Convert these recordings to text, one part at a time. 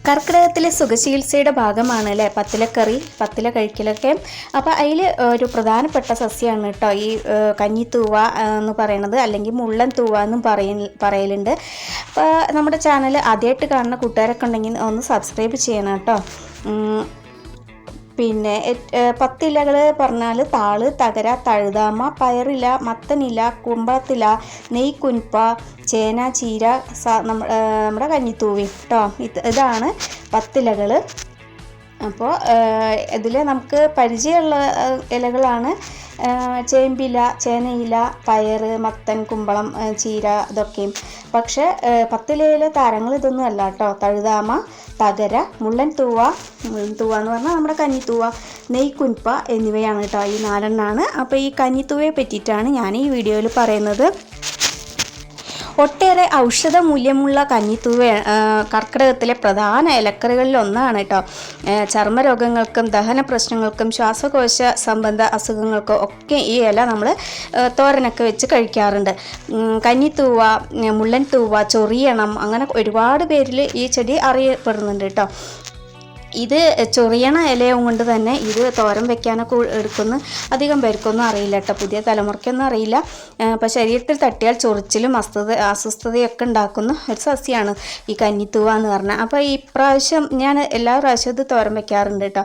കർക്കിടകത്തിലെ സുഖചികിത്സയുടെ ഭാഗമാണ് അല്ലേ പത്തിലക്കറി, പത്തില കഴിക്കലൊക്കെ. അപ്പോൾ അതിൽ ഒരു പ്രധാനപ്പെട്ട സസ്യമാണ് കേട്ടോ ഈ കഞ്ഞിത്തൂവ എന്ന് പറയുന്നത്, അല്ലെങ്കിൽ മുള്ളൻ തൂവ എന്നും പറയലുണ്ട്. അപ്പോൾ നമ്മുടെ ചാനൽ ആദ്യമായിട്ട് കാണുന്ന കൂട്ടുകാരൊക്കെ ഉണ്ടെങ്കിൽ ഒന്ന് സബ്സ്ക്രൈബ് ചെയ്യണം കേട്ടോ. പിന്നെ 10 ഇലകൾ പറഞ്ഞാൽ താള്, തകര, തഴുതാമ, പയറില, മത്തനില, കുമ്പളത്തില, നെയ്ക്കുൻപ, ചേന, ചീര, നമ്മുടെ കഞ്ഞിത്തൂവി കേട്ടോ. ഇതാണ് 10 ഇലകൾ. അപ്പോൾ ഇതിൽ നമുക്ക് പരിചയമുള്ള ഇലകളാണ് ചേമ്പില, ചേനയില, പയർ, മത്തൻ, കുമ്പളം, ചീര ഇതൊക്കെയും. പക്ഷേ 10 ഇലയിലെ താരങ്ങൾ ഇതൊന്നും അല്ല കേട്ടോ. തഴുതാമ, തകര, മുള്ളൻ തൂവ എന്ന് പറഞ്ഞാൽ നമ്മുടെ കഞ്ഞിത്തൂവ, നെയ്ക്കുൻപ എന്നിവയാണ് കേട്ടോ. ഈ 4 എണ്ണമാണ്. അപ്പോൾ ഈ കഞ്ഞിത്തൂവയെ പറ്റിയിട്ടാണ് ഞാൻ ഈ വീഡിയോയിൽ പറയുന്നത്. ഒട്ടേറെ ഔഷധ മൂല്യമുള്ള കഞ്ഞിത്തൂവ കർക്കിടകത്തിലെ പ്രധാന ഇലക്കറികളിൽ ഒന്നാണ് കേട്ടോ. ചർമ്മരോഗങ്ങൾക്കും ദഹന പ്രശ്നങ്ങൾക്കും ശ്വാസകോശ സംബന്ധ അസുഖങ്ങൾക്കും ഒക്കെ ഈ ഇല നമ്മൾ തോരനൊക്കെ വെച്ച് കഴിക്കാറുണ്ട്. കഞ്ഞിത്തൂവ, മുള്ളൻ തൂവ, ചൊറിയണം, അങ്ങനെ ഒരുപാട് പേരിൽ ഈ ചെടി അറിയപ്പെടുന്നുണ്ട് കേട്ടോ. ഇത് ചൊറിയണ ഇലയും കൊണ്ട് തന്നെ ഇത് തോരൻ വെക്കാനൊക്കെ എടുക്കുന്ന അധികം പേർക്കൊന്നും അറിയില്ല കേട്ടോ. പുതിയ തലമുറയ്ക്കൊന്നും അറിയില്ല. അപ്പോൾ ശരീരത്തിൽ തട്ടിയാൽ ചൊറിച്ചിലും അസ്വസ്ഥതയൊക്കെ ഉണ്ടാക്കുന്ന ഒരു സസ്യമാണ് ഈ കഞ്ഞിത്തൂവ എന്ന് പറഞ്ഞാൽ. അപ്പോൾ ഇപ്രാവശ്യം ഞാൻ എല്ലാ പ്രാവശ്യവും ഇത് തോരൻ വെക്കാറുണ്ട് കേട്ടോ.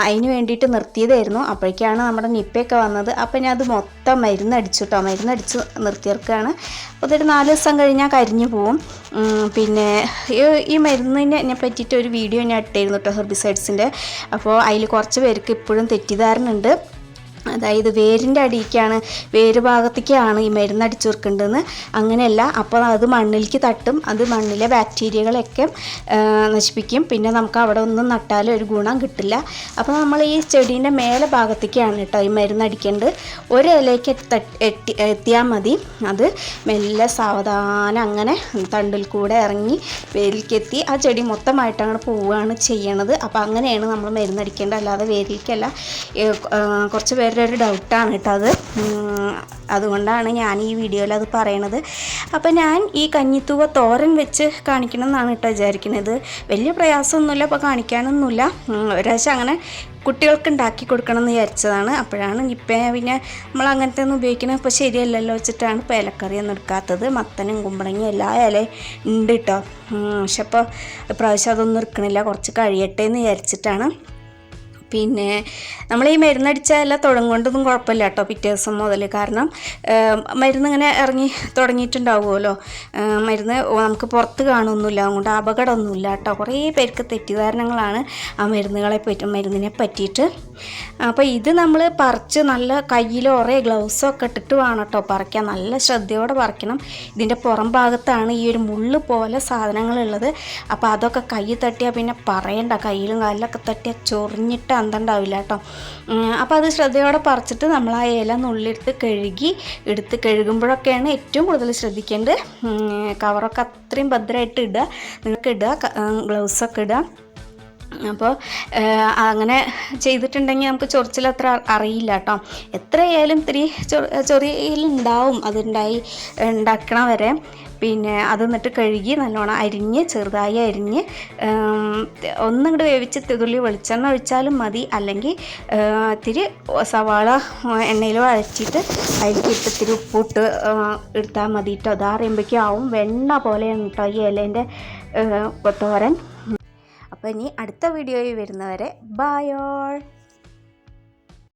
അതിന് വേണ്ടിയിട്ട് നിർത്തിയതായിരുന്നു. അപ്പോഴേക്കാണ് നമ്മുടെ നിപ്പയൊക്കെ വന്നത്. അപ്പോൾ ഞാൻ അത് മൊത്തം മരുന്നടിച്ചു കേട്ടോ. മരുന്നടിച്ച് നിർത്തിയെടുക്കുകയാണ്. അപ്പോൾ ഇതൊരു 4 ദിവസം കഴിഞ്ഞാൽ കരിഞ്ഞു പോവും. പിന്നെ ഈ മരുന്നിനെ പറ്റിയിട്ട് ഒരു വീഡിയോ ഞാൻ ഇട്ടായിരുന്നു കേട്ടോ, ഹെർബിസൈഡ്സിൻ്റെ. അപ്പോൾ അതിൽ കുറച്ച് പേർക്ക് ഇപ്പോഴും തെറ്റിദ്ധാരണ ഉണ്ട്. അതായത് വേരിൻ്റെ അടിയിലേക്കാണ്, വേര് ഭാഗത്തേക്കാണ് ഈ മരുന്ന് അടിച്ചു കൊടുക്കേണ്ടതെന്ന്. അങ്ങനെയല്ല. അപ്പോൾ അത് മണ്ണിലേക്ക് തട്ടും, അത് മണ്ണിലെ ബാക്ടീരിയകളൊക്കെ നശിപ്പിക്കും. പിന്നെ നമുക്ക് അവിടെ ഒന്നും നട്ടാലും ഒരു ഗുണം കിട്ടില്ല. അപ്പോൾ നമ്മൾ ഈ ചെടീൻ്റെ മേലെ ഭാഗത്തേക്കാണ് കേട്ടോ ഈ മരുന്ന് അടിക്കേണ്ടത്. ഒരു ഇലയ്ക്ക് എത്തിയാൽ മതി. അത് മെല്ലെ സാവധാനം അങ്ങനെ തണ്ടിൽ കൂടെ ഇറങ്ങി വേരിലേക്ക് എത്തി ആ ചെടി മൊത്തമായിട്ട് അങ്ങനെ പോവുകയാണ് ചെയ്യണത്. അപ്പോൾ അങ്ങനെയാണ് നമ്മൾ മരുന്ന് അടിക്കേണ്ടത്, അല്ലാതെ വേരിലേക്കല്ല. കുറച്ച് പേരുടെ ഒരു ഡൗട്ടാണ് കേട്ടോ അത്. അതുകൊണ്ടാണ് ഞാൻ ഈ വീഡിയോയിൽ അത് പറയണത്. അപ്പോൾ ഞാൻ ഈ കഞ്ഞിത്തൂവ തോരൻ വെച്ച് കാണിക്കണം എന്നാണ് കേട്ടോ വിചാരിക്കുന്നത്. വലിയ പ്രയാസമൊന്നുമില്ല, അപ്പോൾ കാണിക്കാനൊന്നുമില്ല. ഒരാഴ്ച അങ്ങനെ കുട്ടികൾക്ക് ഉണ്ടാക്കി കൊടുക്കണം എന്ന് വിചാരിച്ചതാണ്. അപ്പോഴാണ് പിന്നെ നമ്മൾ അങ്ങനത്തെ ഒന്നും ഉപയോഗിക്കണം ഇപ്പോൾ ശരിയല്ലല്ലോ വെച്ചിട്ടാണ് ഇപ്പോൾ ഇലക്കറി ഒന്നും എടുക്കാത്തത്. മത്തനും കുമ്പളങ്ങയും എല്ലാ ഇലയും ഉണ്ട് കേട്ടോ. പക്ഷെ ഇപ്പോൾ ഇപ്രാവശ്യം അതൊന്നും എടുക്കണില്ല, കുറച്ച് കഴിയട്ടെ എന്ന് വിചാരിച്ചിട്ടാണ്. പിന്നെ നമ്മൾ ഈ മരുന്നടിച്ചാൽ തുടങ്ങുകൊണ്ടൊന്നും കുഴപ്പമില്ല കേട്ടോ പിറ്റേ ദിവസം മുതൽ. കാരണം മരുന്ന് ഇങ്ങനെ ഇറങ്ങി തുടങ്ങിയിട്ടുണ്ടാവുമല്ലോ. മരുന്ന് നമുക്ക് പുറത്ത് കാണുമൊന്നുമില്ല, അതുകൊണ്ട് അപകടമൊന്നുമില്ല കേട്ടോ. കുറേ പേർക്ക് തെറ്റിദ്ധാരണകളാണ് ആ മരുന്നിനെ പറ്റിയിട്ട്. അപ്പോൾ ഇത് നമ്മൾ പറിച്ച് നല്ല കയ്യിൽ കുറേ ഗ്ലൗസൊക്കെ ഇട്ടിട്ട് വേണം കേട്ടോ പറിക്കാൻ. നല്ല ശ്രദ്ധയോടെ പറിക്കണം. ഇതിൻ്റെ പുറം ഭാഗത്താണ് ഈ ഒരു മുള്ള് പോലെ സാധനങ്ങളുള്ളത്. അപ്പോൾ അതൊക്കെ കൈ തട്ടിയാൽ പിന്നെ പറയണ്ട, കയ്യിലും കാലിലൊക്കെ തട്ടിയാൽ ചൊറിഞ്ഞിട്ട് അന്തണ്ടാവില്ല കേട്ടോ. അപ്പോൾ അത് ശ്രദ്ധയോടെ പറിച്ചിട്ട് നമ്മൾ ആ ഇല നുള്ളിയെടുത്ത് കഴുകുമ്പോഴൊക്കെയാണ് ഏറ്റവും കൂടുതൽ ശ്രദ്ധിക്കേണ്ടത്. കവറൊക്കെ അത്രയും ഭദ്രമായിട്ട് ഇടുക, നിങ്ങൾക്ക് ഇടുക, ഗ്ലൗസൊക്കെ ഇടുക. അപ്പോൾ അങ്ങനെ ചെയ്തിട്ടുണ്ടെങ്കിൽ നമുക്ക് ചൊറിച്ചിൽ അത്ര അറിയില്ല കേട്ടോ. എത്രയായാലും ഇത്തിരി ചൊറിയിലുണ്ടാവും ഉണ്ടാക്കണ വരെ. പിന്നെ അത് എന്നിട്ട് കഴുകി നല്ലോണം അരിഞ്ഞ് ചെറുതായി അരിഞ്ഞ് ഒന്നിങ്ങോട്ട് വേവിച്ച് തുള്ളി വെളിച്ചെണ്ണ ഒഴിച്ചാലും മതി. അല്ലെങ്കിൽ ഇത്തിരി സവാള എണ്ണയിൽ വഴറ്റിയിട്ട് അതിലേക്ക് ഇത്തിരി ഉപ്പിട്ട് എടുത്താൽ മതി കേട്ടോ. അതാറിയുമ്പോഴേക്കും ആവും വെണ്ണ പോലെയാണ് കേട്ടോ ഈ ഇലേൻ്റെ തോരൻ. അപ്പോൾ ഇനി അടുത്ത വീഡിയോയിൽ വരുന്നവരെ ബൈ ഓൾ.